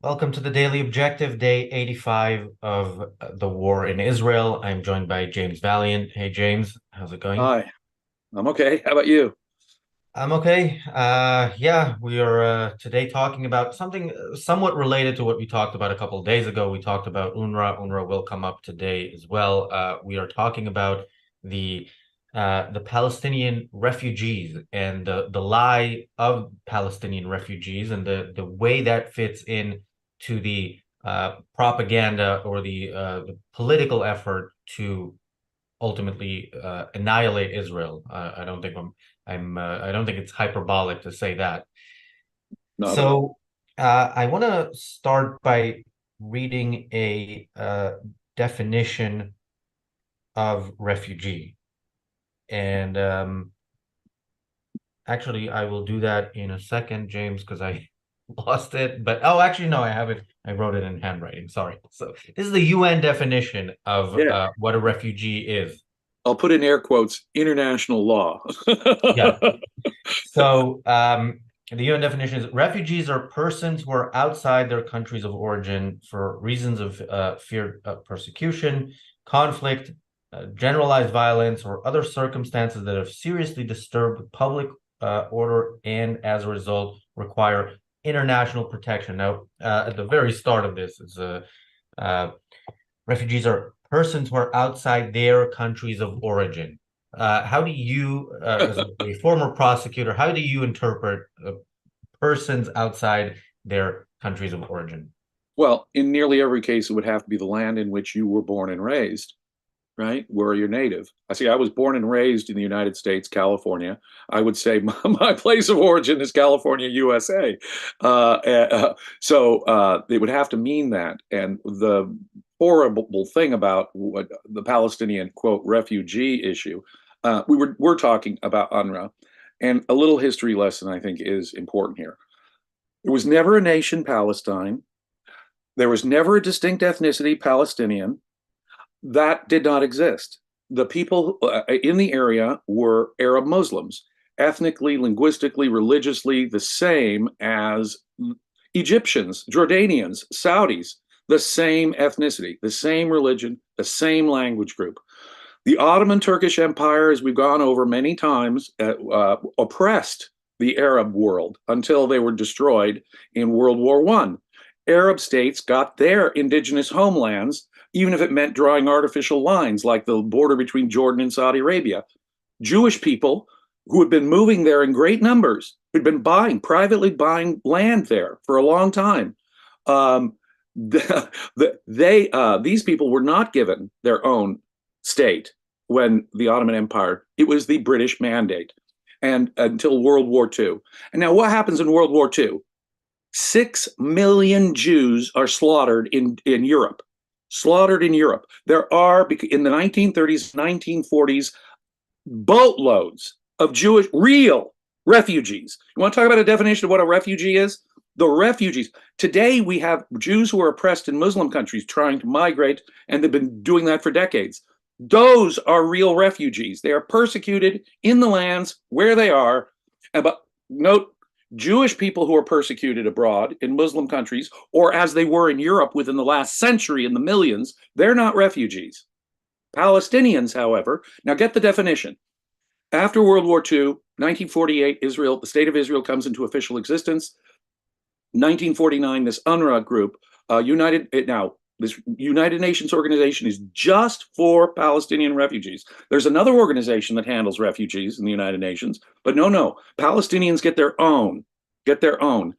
Welcome to the Daily Objective, day 85 of the war in Israel. I'm joined by James Valliant. Hey, James, how's it going? Hi, I'm okay. How about you? I'm okay. Yeah, we are today talking about something somewhat related to what we talked about a couple of days ago. We talked about UNRWA. UNRWA will come up today as well. We are talking about the the Palestinian refugees and the lie of Palestinian refugees and the way that fits in to the propaganda or the political effort to ultimately annihilate Israel. I don't think I don't think it's hyperbolic to say that. Not at all. So I want to start by reading a definition of refugee, and actually I will do that in a second, James, because I lost it. But oh, actually no, I have it. I wrote it in handwriting. Sorry. So this is the UN definition of Yeah, what a refugee is. I'll put in air quotes international law. Yeah. So, the UN definition is refugees are persons who are outside their countries of origin for reasons of fear of persecution, conflict, generalized violence, or other circumstances that have seriously disturbed public order and, as a result, require international protection. Now, at the very start of this is uh, refugees are persons who are outside their countries of origin. How do you, as a former prosecutor, how do you interpret persons outside their countries of origin? Well, in nearly every case, it would have to be the land in which you were born and raised, right? Where you're native. I see. I was born and raised in the United States, California. I would say my place of origin is California, USA. It would have to mean that. And the horrible thing about what the Palestinian quote refugee issue, we're talking about UNRWA, and a little history lesson I think is important here. There was never a nation Palestine. There was never a distinct ethnicity Palestinian. That did not exist. The people in the area were Arab Muslims, ethnically, linguistically, religiously the same as Egyptians, Jordanians, Saudis, the same ethnicity, the same religion, the same language group. The Ottoman Turkish Empire, as we've gone over many times, oppressed the Arab world until they were destroyed in World War I. Arab states got their indigenous homelands, even if it meant drawing artificial lines like the border between Jordan and Saudi Arabia. Jewish people who had been moving there in great numbers, who'd been privately buying land there for a long time. Um, these people were not given their own state when the Ottoman Empire, it was the British mandate, and until World War II. And now what happens in World War II? 6 million Jews are slaughtered in Europe. Slaughtered in Europe. There are, in the 1930s, 1940s, boatloads of Jewish, real refugees. You want to talk about a definition of what a refugee is? The refugees. Today, we have Jews who are oppressed in Muslim countries trying to migrate, and they've been doing that for decades. Those are real refugees. They are persecuted in the lands where they are. But note, Jewish people who are persecuted abroad in Muslim countries, or as they were in Europe within the last century in the millions, they're not refugees. Palestinians, however, now get the definition. After World War II, 1948, Israel, the state of Israel comes into official existence. 1949, this UNRWA group, this United Nations organization is just for Palestinian refugees. There's another organization that handles refugees in the United Nations, but no, Palestinians get their own, get their own.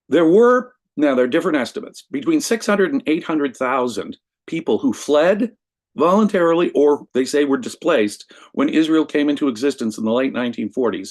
There are different estimates, between 600 and 800,000 people who fled voluntarily or they say were displaced when Israel came into existence in the late 1940s.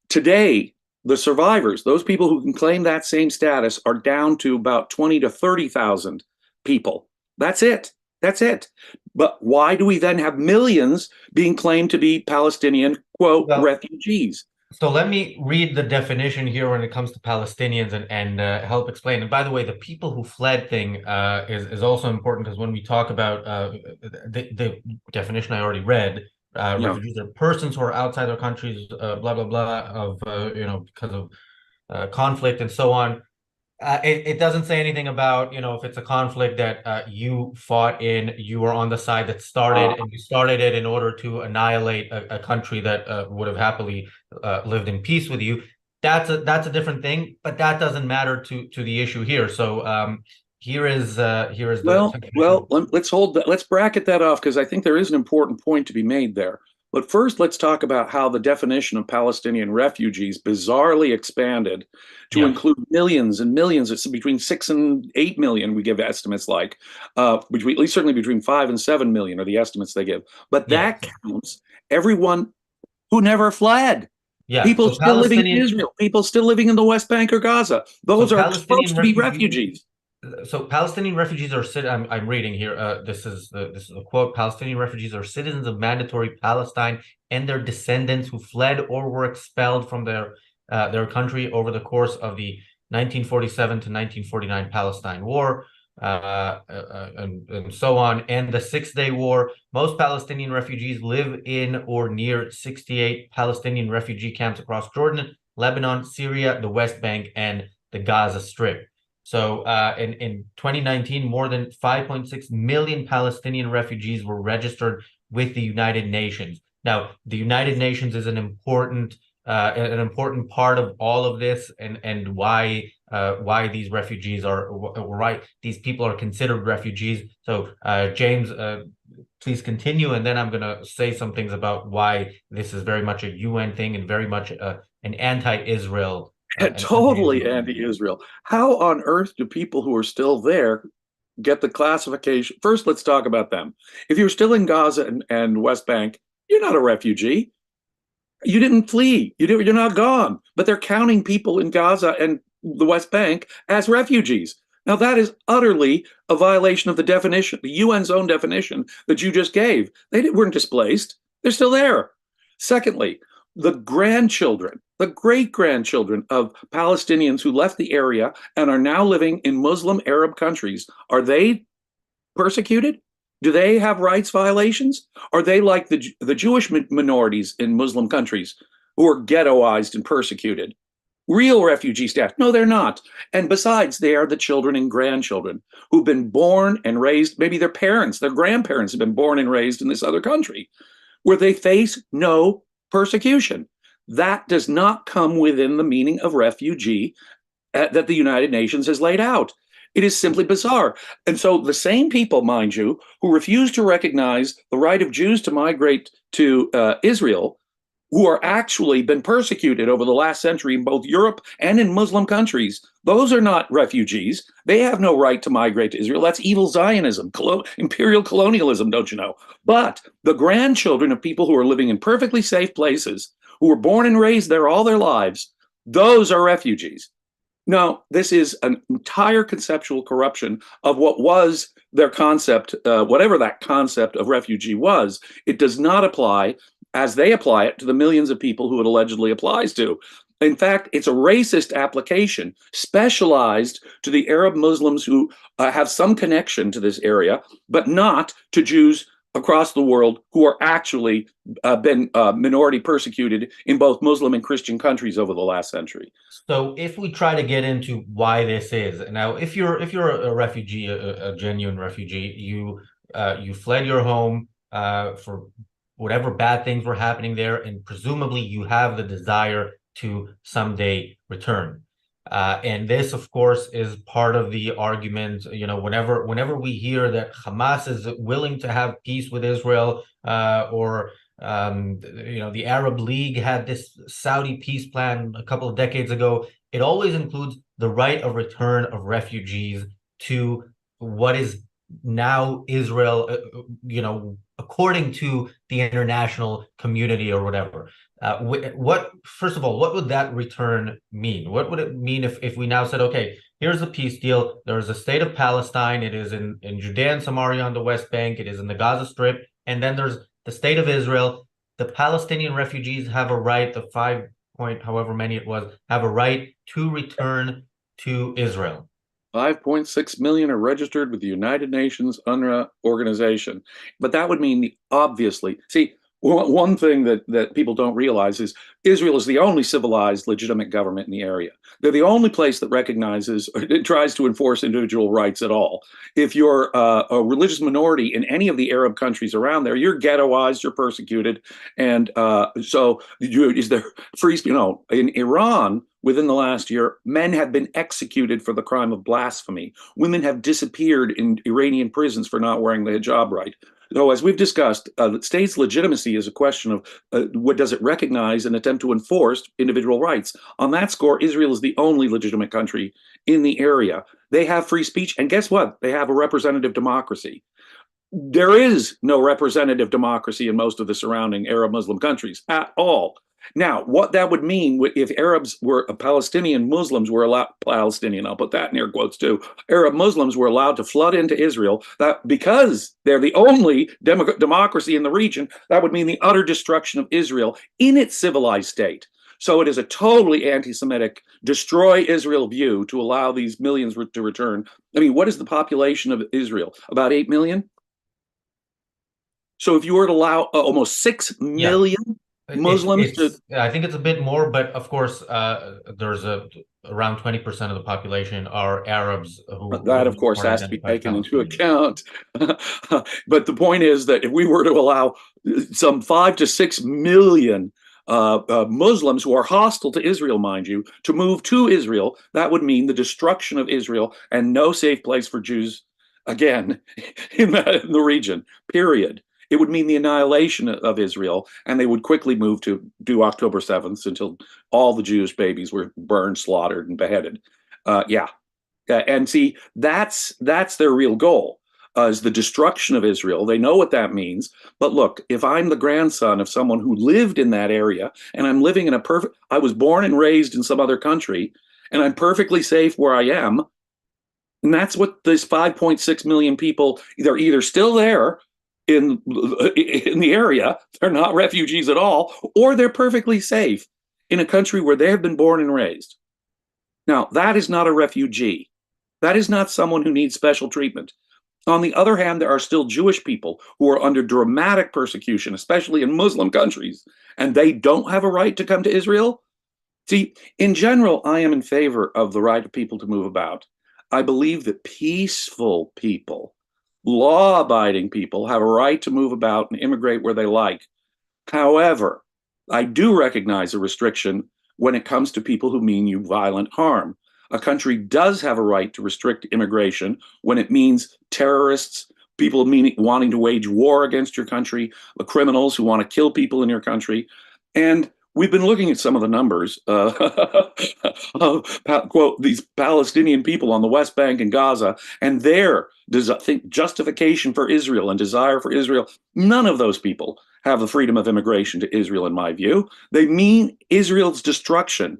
Today, the survivors, those people who can claim that same status, are down to about 20 to 30,000 people. That's it. That's it. But why do we then have millions being claimed to be Palestinian, quote, Well, refugees? so let me read the definition here when it comes to Palestinians and help explain. And by the way, the people who fled thing is also important because when we talk about the definition I already read, Yeah. refugees are persons who are outside their countries, blah blah blah, of because of conflict and so on. It doesn't say anything about, if it's a conflict that you fought in, you were on the side that started, Uh, and you started it in order to annihilate a country that would have happily lived in peace with you. That's a different thing, but that doesn't matter to the issue here. So here is the well, let's hold that. Let's bracket that off because I think there is an important point to be made there. But first, let's talk about how the definition of Palestinian refugees bizarrely expanded to yeah, include millions and millions. It's between 6 and 8 million. We give estimates like between at least certainly between 5 and 7 million are the estimates they give. But yeah, that counts everyone who never fled. yeah. People still living in Israel. People still living in the West Bank or Gaza. So Those are Palestinian supposed to be refugees refugees. so Palestinian refugees are I'm reading here. This is a quote. Palestinian refugees are citizens of mandatory Palestine and their descendants who fled or were expelled from their country over the course of the 1947 to 1949 Palestine War, and so on, and the Six-Day War. Most Palestinian refugees live in or near 68 Palestinian refugee camps across Jordan, Lebanon, Syria, the West Bank, and the Gaza Strip. So in 2019, more than 5.6 million Palestinian refugees were registered with the United Nations. Now, the United Nations is an important part of all of this, and why these refugees are right. These people are considered refugees. So James, please continue, and then I'm going to say some things about why this is very much a UN thing and very much an anti-Israel. An Totally anti-Israel. anti-Israel. How on earth do people who are still there get the classification? First, let's talk about them. If you're still in Gaza and West Bank, you're not a refugee. You didn't flee. You're not gone. But they're counting people in Gaza and the West Bank as refugees. Now, that is utterly a violation of the definition, the UN's own definition that you just gave. They weren't displaced. They're still there. Secondly, the grandchildren, the great grandchildren of Palestinians who left the area and are now living in Muslim Arab countries, are they persecuted? Do they have rights violations? Are they like the Jewish minorities in Muslim countries who are ghettoized and persecuted? Real refugee status? No, they're not. And besides, they are the children and grandchildren who've been born and raised, maybe their parents, their grandparents have been born and raised in this other country where they face no persecution. That does not come within the meaning of refugee that the United Nations has laid out. It is simply bizarre. And so the same people, mind you, who refuse to recognize the right of Jews to migrate to Israel, who are actually been persecuted over the last century in both Europe and in Muslim countries, those are not refugees. They have no right to migrate to Israel. That's evil Zionism, imperial colonialism, don't you know? But the grandchildren of people who are living in perfectly safe places, who were born and raised there all their lives, those are refugees. No, this is an entire conceptual corruption of what was their concept, whatever that concept of refugee was. It does not apply as they apply it to the millions of people who it allegedly applies to. In fact, it's a racist application specialized to the Arab Muslims who have some connection to this area, but not to Jews across the world who are actually been minority persecuted in both Muslim and Christian countries over the last century. So if we try to get into why this is now, if you're a refugee, a genuine refugee, you fled your home for whatever bad things were happening there, and presumably you have the desire to someday return. And this, of course, is part of the argument. Whenever we hear that Hamas is willing to have peace with Israel, or the Arab League had this Saudi peace plan a couple of decades ago, it always includes the right of return of refugees to what is now Israel, according to the international community or whatever. First of all, what would that return mean? What would it mean if we now said, okay, here's a peace deal. There's a state of Palestine. It is in Judea and Samaria on the West Bank. It is in the Gaza Strip. And then there's the state of Israel. The Palestinian refugees have a right, the 5 point, however many it was, have a right to return to Israel. 5.6 million are registered with the United Nations UNRA organization. But that would mean obviously, see, One thing that people don't realize is Israel is the only civilized, legitimate government in the area. They're the only place that recognizes or tries to enforce individual rights at all. If you're a religious minority in any of the Arab countries around there, you're ghettoized, you're persecuted, and is there free? In Iran, within the last year, men have been executed for the crime of blasphemy. Women have disappeared in Iranian prisons for not wearing the hijab right. So, as we've discussed, states' legitimacy is a question of what does it recognize and attempt to enforce individual rights. On that score, Israel is the only legitimate country in the area. They have free speech, and guess what? They have a representative democracy. There is no representative democracy in most of the surrounding Arab Muslim countries at all. Now, what that would mean if Arabs were Palestinian Muslims were allowed, Palestinian, I'll put that in air quotes too, Arab Muslims were allowed to flood into Israel, that because they're the only democracy in the region, that would mean the utter destruction of Israel in its civilized state. So it is a totally anti-Semitic, destroy Israel view to allow these millions to return. I mean, what is the population of Israel? About 8 million? So if you were to allow almost 6 million Muslims I think it's a bit more, but of course, there's around 20% of the population are Arabs who that, of course, has to be taken into account. But the point is that if we were to allow some 5 to 6 million Muslims who are hostile to Israel, mind you, to move to Israel, that would mean the destruction of Israel and no safe place for Jews again in the region, period. It would mean the annihilation of Israel, and they would quickly move to do October 7th until all the Jewish babies were burned, slaughtered, and beheaded. And see, that's their real goal, is the destruction of Israel. They know what that means. But look, if I'm the grandson of someone who lived in that area, and I'm living in I was born and raised in some other country, and I'm perfectly safe where I am, and that's what this 5.6 million people, they're either still there in the area, they're not refugees at all, or they're perfectly safe in a country where they have been born and raised. Now, that is not a refugee. That is not someone who needs special treatment. On the other hand, there are still Jewish people who are under dramatic persecution, especially in Muslim countries, and they don't have a right to come to Israel. See, in general, I am in favor of the right of people to move about. I believe that peaceful people, law-abiding people, have a right to move about and immigrate where they like. However, I do recognize a restriction when it comes to people who mean you violent harm. A country does have a right to restrict immigration when it means terrorists, people wanting to wage war against your country, criminals who want to kill people in your country. And we've been looking at some of the numbers. Quote, these Palestinian people on the West Bank and Gaza, and their justification for Israel and desire for Israel. None of those people have the freedom of immigration to Israel, in my view. They mean Israel's destruction.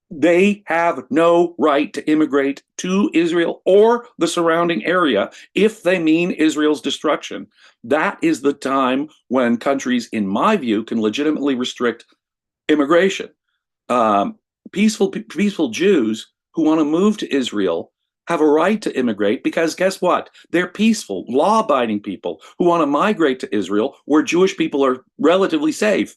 They have no right to immigrate to Israel or the surrounding area if they mean Israel's destruction. That is the time when countries, in my view, can legitimately restrict immigration. Peaceful Jews who want to move to Israel have a right to immigrate because guess what? They're peaceful, law-abiding people who want to migrate to Israel where Jewish people are relatively safe.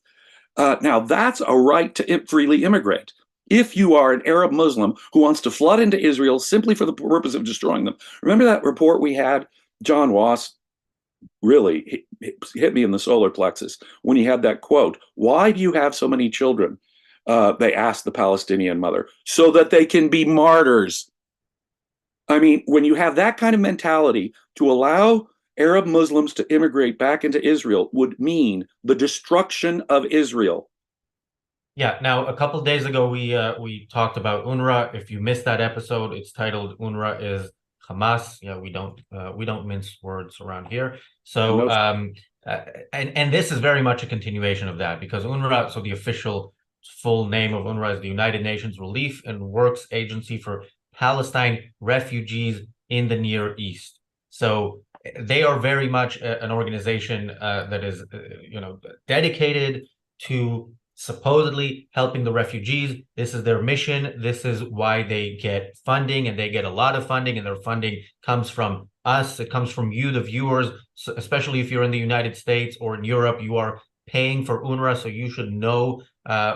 Now, that's a right to freely immigrate. If you are an Arab Muslim who wants to flood into Israel simply for the purpose of destroying them. Remember that report we had? John Wass really hit me in the solar plexus when he had that quote, "Why do you have so many children?" They asked the Palestinian mother, "So that they can be martyrs." I mean, when you have that kind of mentality, to allow Arab Muslims to immigrate back into Israel would mean the destruction of Israel. Yeah. Now, a couple of days ago, we talked about UNRWA. If you missed that episode, it's titled "UNRWA is Hamas." Yeah, we don't mince words around here. So, and this is very much a continuation of that because UNRWA. So the official full name of UNRWA is the United Nations Relief and Works Agency for Palestine Refugees in the Near East. So they are very much an organization that is, dedicated to supposedly helping the refugees. This is their mission. This is why they get funding, and they get a lot of funding, and their funding comes from us. It comes from you, the viewers, especially if you're in the United States or in Europe. You are paying for UNRWA, so you should know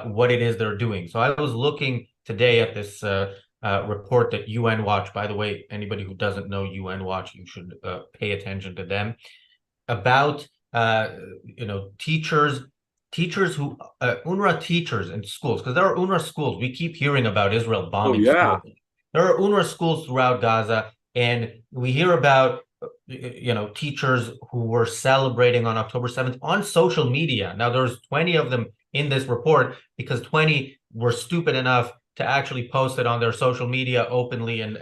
what it is they're doing. So I was looking today at this report that UN Watch, by the way, anybody who doesn't know UN Watch, you should pay attention to them, about teachers who UNRWA teachers in schools, because there are UNRWA schools. We keep hearing about Israel Oh, bombing yeah. schools. There are UNRWA schools throughout Gaza, and we hear about teachers who were celebrating on October 7th on social media. Now, there's 20 of them in this report because 20 were stupid enough to actually post it on their social media openly and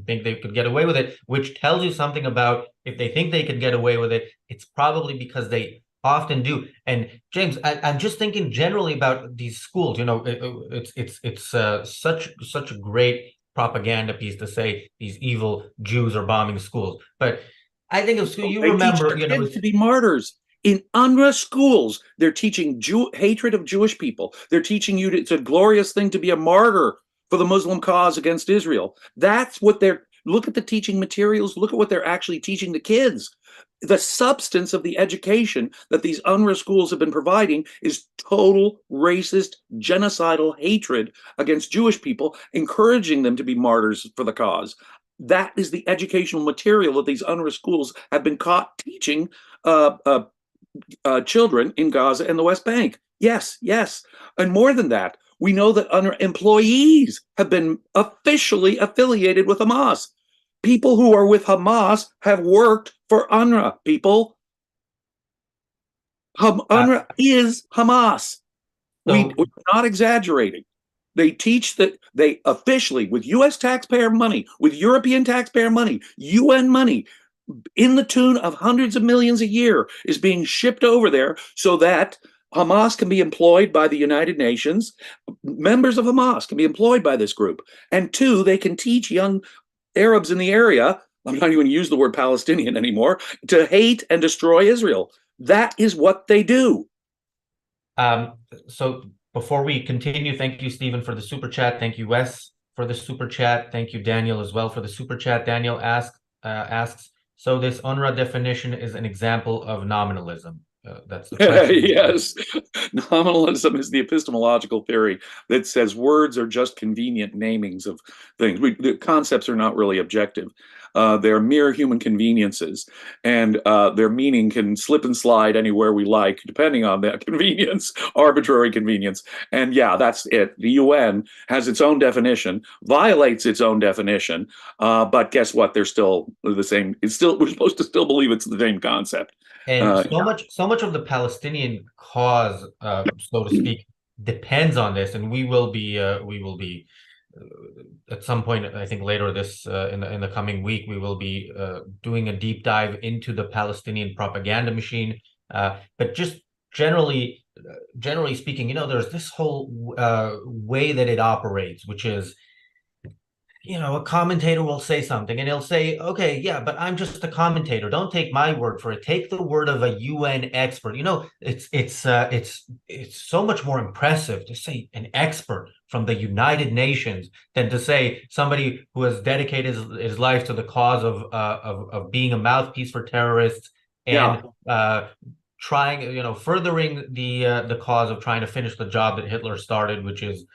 think they could get away with it, which tells you something about if they think they could get away with it, it's probably because they often do. And James, I'm just thinking generally about these schools. It's such a great propaganda piece to say these evil Jews are bombing schools, but I think if you They remember, teach their kids to be martyrs. In UNRWA schools, they're teaching hatred of Jewish people. They're teaching you it's a glorious thing to be a martyr for the Muslim cause against Israel. That's what look at the teaching materials. Look at what they're actually teaching the kids. The substance of the education that these UNRWA schools have been providing is total racist, genocidal hatred against Jewish people, encouraging them to be martyrs for the cause. That is the educational material that these UNRWA schools have been caught teaching children in Gaza and the West Bank. Yes, yes. And more than that, we know that UNRWA employees have been officially affiliated with Hamas. People who are with Hamas have worked for UNRWA, people. UNRWA is Hamas. We're not exaggerating. They teach that they officially, with U.S. taxpayer money, with European taxpayer money, UN money, in the tune of hundreds of millions a year, is being shipped over there so that Hamas can be employed by the United Nations. Members of Hamas can be employed by this group. And two, they can teach young Arabs in the area, I'm not even going to use the word Palestinian anymore, to hate and destroy Israel. That is what they do. So before we continue, thank you, Stephen, for the super chat. Thank you, Wes, for the super chat. Thank you, Daniel, as well, for the super chat. Daniel asks, so this UNRWA definition is an example of nominalism. That's the question. Yes. Nominalism is the epistemological theory that says words are just convenient namings of things. The concepts are not really objective. They're mere human conveniences, and their meaning can slip and slide anywhere we like, depending on that convenience, arbitrary convenience. And yeah, that's it. The UN has its own definition, violates its own definition, but guess what? They're still the same. We're supposed to still believe it's the same concept. And so much of the Palestinian cause, so to speak, depends on this, and we will be at some point, I think later this in the coming week, we will be doing a deep dive into the Palestinian propaganda machine. But just generally speaking, there's this whole way that it operates, which is, a commentator will say something and he'll say, okay, yeah, but I'm just a commentator. Don't take my word for it. Take the word of a UN expert. It's so much more impressive to say an expert from the United Nations than to say somebody who has dedicated his life to the cause of being a mouthpiece for terrorists and trying, furthering the cause of trying to finish the job that Hitler started, which is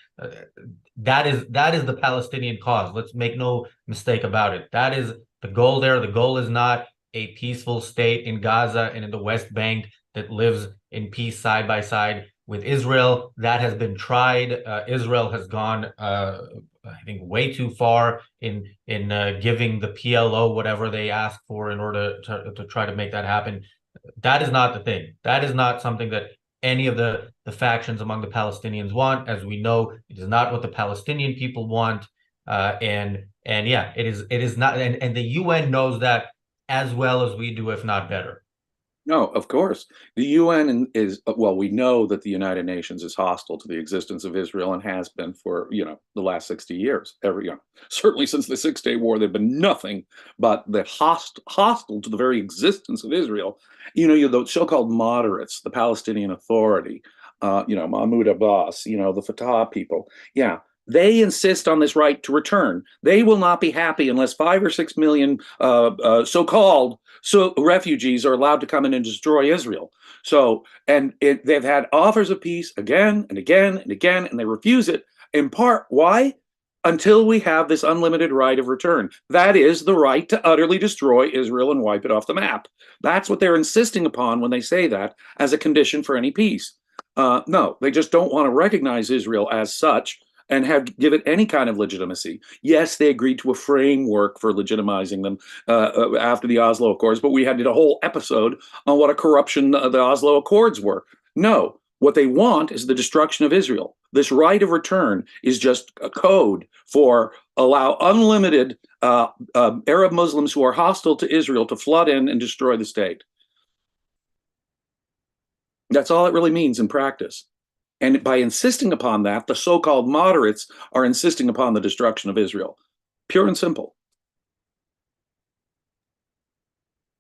that is the Palestinian cause. Let's make no mistake about it. That is the goal there. The goal is not a peaceful state in Gaza and in the West Bank that lives in peace side by side with Israel. That has been tried. Israel has gone, I think, way too far in giving the PLO whatever they ask for in order to try to make that happen. That is not the thing. That is not something that any of the factions among the Palestinians want. As we know, it is not what the Palestinian people want. And yeah, it is not. And the UN knows that as well as we do, if not better. No, of course. The UN well, we know that the United Nations is hostile to the existence of Israel and has been for, the last 60 years. Certainly since the Six-Day War, they've been nothing but the hostile to the very existence of Israel. You're the so-called moderates, the Palestinian Authority, Mahmoud Abbas, the Fatah people. Yeah, They insist on this right to return. They will not be happy unless 5 or 6 million so-called refugees are allowed to come in and destroy Israel. So, and they've had offers of peace again and again and again, and they refuse it. In part, why? Until we have this unlimited right of return. That is the right to utterly destroy Israel and wipe it off the map. That's what they're insisting upon when they say that as a condition for any peace. No, they just don't want to recognize Israel as such and give it any kind of legitimacy. Yes, they agreed to a framework for legitimizing them after the Oslo Accords, but we did a whole episode on what a corruption the Oslo Accords were. No, what they want is the destruction of Israel. This right of return is just a code for allow unlimited Arab Muslims who are hostile to Israel to flood in and destroy the state. That's all it really means in practice. And by insisting upon that, the so-called moderates are insisting upon the destruction of Israel. Pure and simple.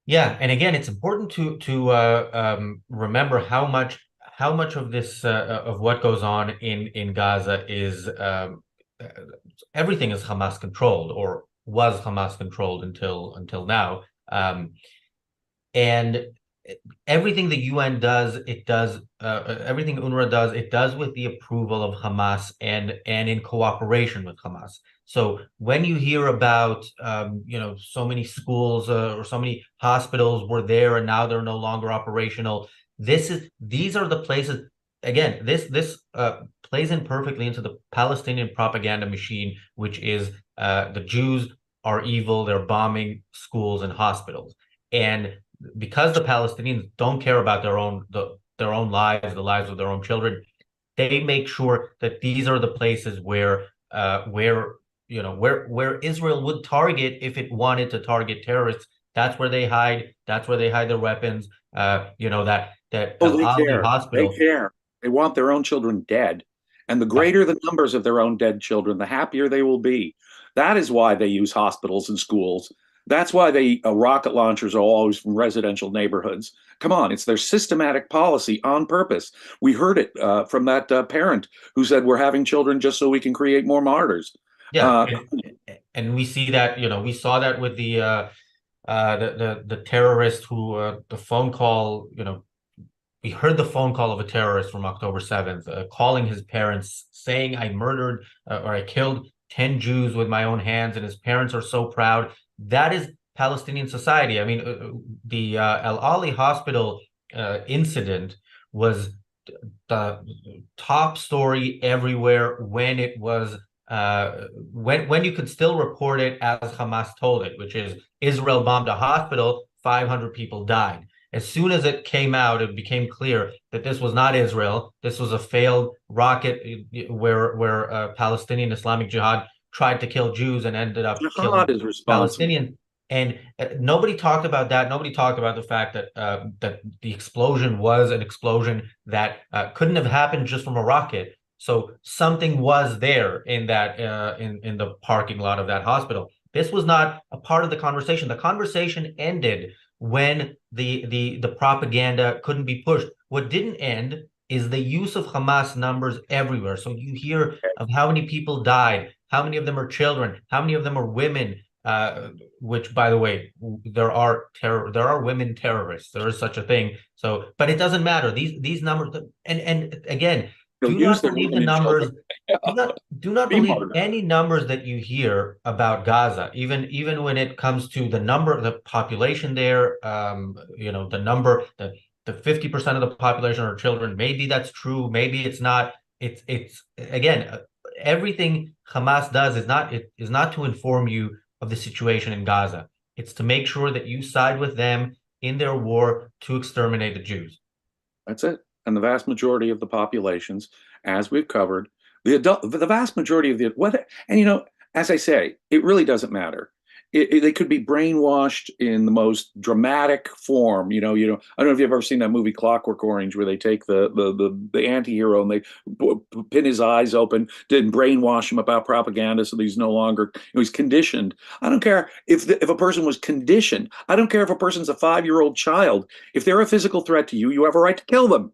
Yeah, and again, it's important to remember how much of this of what goes on in Gaza is everything is Hamas controlled, or was Hamas controlled until now, and everything the UN does, it does everything UNRWA does, it does with the approval of Hamas and in cooperation with Hamas. So when you hear about so many schools or so many hospitals were there and now they're no longer operational, these are the places. Again, this plays in perfectly into the Palestinian propaganda machine, which is the Jews are evil, they're bombing schools and hospitals. And because the Palestinians don't care about their own lives, the lives of their own children, they make sure that these are the places where Israel would target if it wanted to target terrorists. That's where they hide. That's where they hide their weapons. That They care. hospital. They care. They want their own children dead. And the greater the numbers of their own dead children, the happier they will be. That is why they use hospitals and schools. That's why rocket launchers are always from residential neighborhoods. Come on, it's their systematic policy on purpose. We heard it from that parent who said we're having children just so we can create more martyrs. Yeah, and we see that, we saw that with the terrorist who the phone call, we heard the phone call of a terrorist from October 7th, calling his parents, saying I murdered or I killed 10 Jews with my own hands, and his parents are so proud. That is Palestinian society. I mean, the Al Ali hospital incident was the top story everywhere when it was when you could still report it as Hamas told it, which is Israel bombed a hospital, 500 people died. As soon as it came out, it became clear that this was not Israel. This was a failed rocket where Palestinian Islamic Jihad tried to kill Jews and ended up killing Palestinians. And nobody talked about that. Nobody talked about the fact that that the explosion was an explosion that couldn't have happened just from a rocket. So something was there in that in the parking lot of that hospital. This was not a part of the conversation. The conversation ended when the propaganda couldn't be pushed. What didn't end is the use of Hamas numbers everywhere. So you hear of how many people died, how many of them are children, how many of them are women, which, by the way, there are women terrorists. There is such a thing. So, but it doesn't matter. These numbers, and again, do not believe the numbers. Do not believe any numbers that you hear about Gaza, even when it comes to the population there. The number, the 50% of the population are children. Maybe that's true. Maybe it's not. It's again, everything Hamas does is not to inform you of the situation in Gaza. It's to make sure that you side with them in their war to exterminate the Jews. That's it. And the vast majority of the populations, as we've covered, the vast majority of and as I say, it really doesn't matter. They could be brainwashed in the most dramatic form. I don't know if you've ever seen that movie Clockwork Orange, where they take the anti-hero and they pin his eyes open, didn't brainwash him about propaganda, so that he's no longer, he's conditioned. I don't care if a person was conditioned. I don't care if a person's a 5-year-old child. If they're a physical threat to you, you have a right to kill them.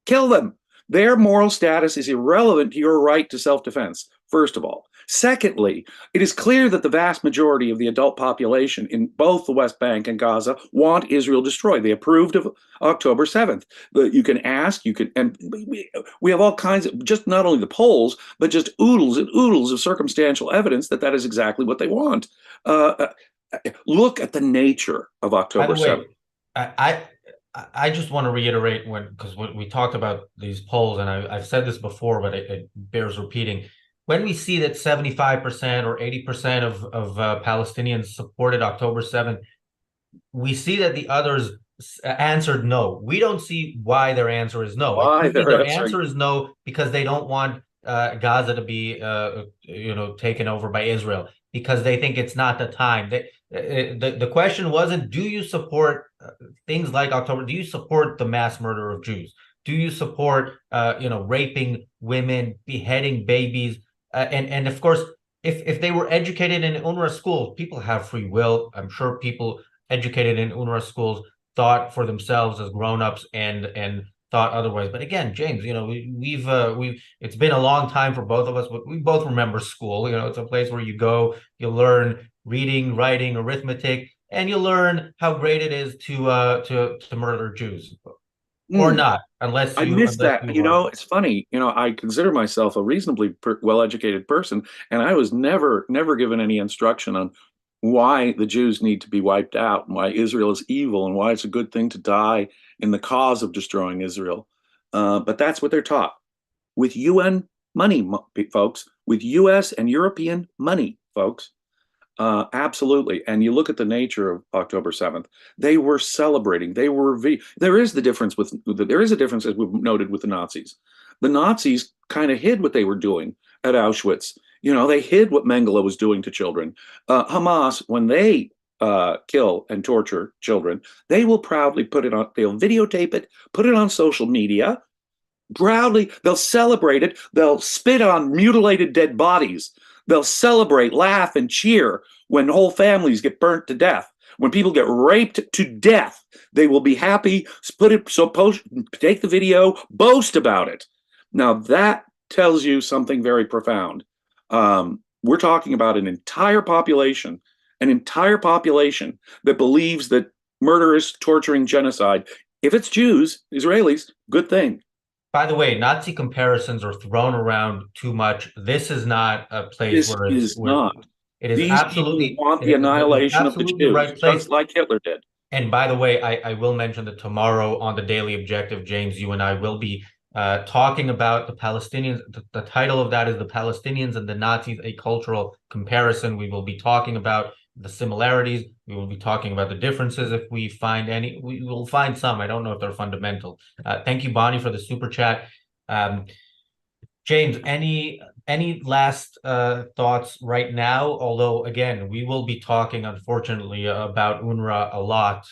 Kill them. Their moral status is irrelevant to your right to self-defense, first of all. Secondly, it is clear that the vast majority of the adult population in both the West Bank and Gaza want Israel destroyed. They approved of October 7th. You can ask, and we have all kinds of, just not only the polls, but just oodles and oodles of circumstantial evidence that that is exactly what they want. Look at the nature of By October the way, 7th. I just want to reiterate because we talked about these polls, and I've said this before, but it bears repeating. When we see that 75% or 80% of Palestinians supported October 7th, we see that the others answered no. We don't see why their answer is no. It Why could be they're their answering. answer is no because they don't want Gaza to be taken over by Israel because they think it's not the time. The question wasn't, do you support things like October? Do you support the mass murder of Jews? Do you support raping women, beheading babies? And of course, if they were educated in UNRWA schools, people have free will. I'm sure people educated in UNRWA schools thought for themselves as grown-ups and thought otherwise. But again, James, we've it's been a long time for both of us, but we both remember school. It's a place where you go, you learn reading, writing, arithmetic, and you learn how great it is to murder Jews. Or Mm. not, unless I you miss unless that. you are. It's funny. I consider myself a reasonably well-educated person, and I was never given any instruction on why the Jews need to be wiped out, and why Israel is evil, and why it's a good thing to die in the cause of destroying Israel. But that's what they're taught with UN money, folks, with U.S. and European money, folks. Absolutely. And you look at the nature of October 7th, they were celebrating. There is a difference, as we've noted, with the Nazis. The Nazis kind of hid what they were doing at Auschwitz. They hid what Mengele was doing to children. Hamas, when they kill and torture children, they will proudly they'll videotape it, put it on social media. Proudly, they'll celebrate it. They'll spit on mutilated dead bodies. They'll celebrate, laugh, and cheer when whole families get burnt to death. When people get raped to death, they will be happy, take the video, boast about it. Now, that tells you something very profound. We're talking about an entire population that believes that murderous, torturing genocide, if it's Jews, Israelis, good thing. By the way, Nazi comparisons are thrown around too much. This is not a place This where is not. it is These people absolutely want it the is annihilation of the absolutely the Jews, right place. just like Hitler did. And by the way, I will mention that tomorrow on the Daily Objective, James, you and I will be talking about the Palestinians. The title of that is The Palestinians and the Nazis, a Cultural Comparison. We will be talking about the similarities. We will be talking about the differences if we find any. We will find some. I don't know if they're fundamental. Thank you, Bonnie, for the super chat. James, any last thoughts right now? Although again, we will be talking, unfortunately, about UNRWA a lot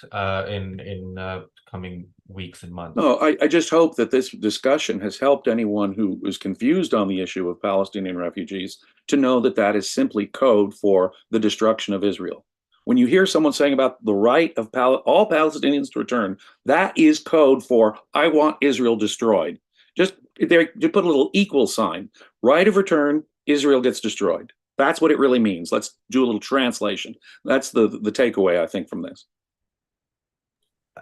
in coming weeks and months. No, I just hope that this discussion has helped anyone who is confused on the issue of Palestinian refugees to know that that is simply code for the destruction of Israel. When you hear someone saying about the right of all Palestinians to return, that is code for I want Israel destroyed. Just there, you put a little equal sign. Right of return, Israel gets destroyed. That's what it really means. Let's do a little translation. That's the takeaway, I think, from this.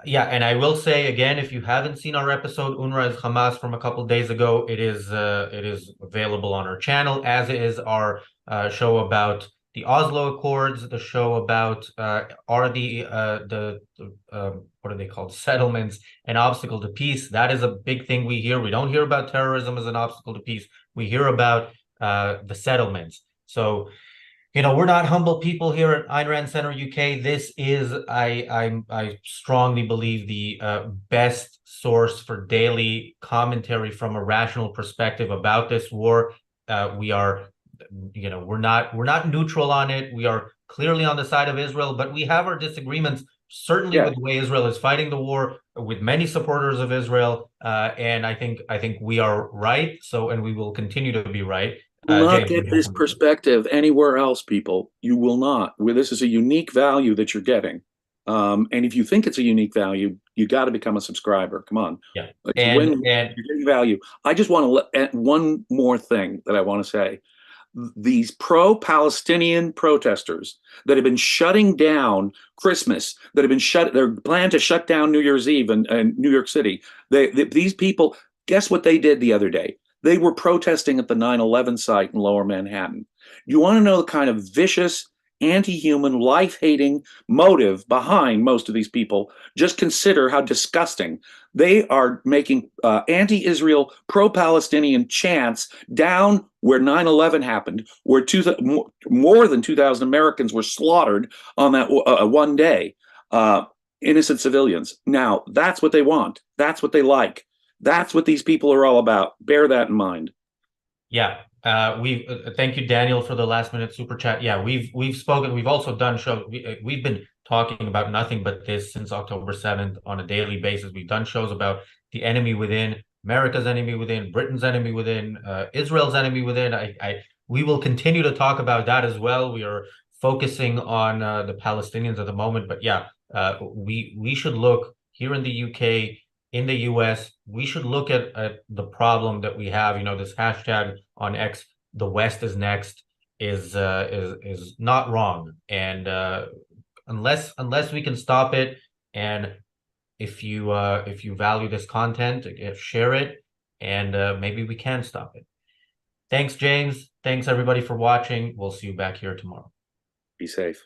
Yeah, and I will say again, if you haven't seen our episode, UNRWA is Hamas from a couple of days ago, it is available on our channel, as is our show about the Oslo Accords, the show about are the what are they called, settlements, an obstacle to peace. That is a big thing we hear. We don't hear about terrorism as an obstacle to peace. We hear about the settlements. So we're not humble people here at Ayn Rand Center UK. This is, I strongly believe, the best source for daily commentary from a rational perspective about this war. We are, we're not neutral on it. We are clearly on the side of Israel, but we have our disagreements, certainly with the way Israel is fighting the war, with many supporters of Israel. And I think we are right. So, and we will continue to be right. Will not James, get this perspective anywhere else, people. You will not. This is a unique value that you're getting. And if you think it's a unique value, you got to become a subscriber. Come on. Yeah. It's a win. And You're getting value. I just want to add one more thing that I want to say. These pro-Palestinian protesters that have been shutting down Christmas, that have been they're planned to shut down New Year's Eve in New York City. These people, guess what they did the other day? They were protesting at the 9/11 site in Lower Manhattan. You want to know the kind of vicious, anti-human, life-hating motive behind most of these people? Just consider how disgusting. They are making anti-Israel, pro-Palestinian chants down where 9/11 happened, where more than 2,000 Americans were slaughtered on that one day. Innocent civilians. Now, that's what they want. That's what they like. That's what these people are all about. Bear that in mind. yeah, thank you, Daniel, for the last minute super chat. Yeah, we've spoken. We've also done shows. We've been talking about nothing but this since October 7th on a daily basis. We've done shows about the enemy within, America's enemy within, Britain's enemy within, Israel's enemy within. We will continue to talk about that as well. We are focusing on the Palestinians at the moment, but yeah, we should look here in the UK, in the US, we should look at the problem that we have. You know, this hashtag on X, the West is next, is not wrong. And unless we can stop it, and if you value this content, share it, and maybe we can stop it. Thanks, James. Thanks everybody for watching. We'll see you back here tomorrow. Be safe.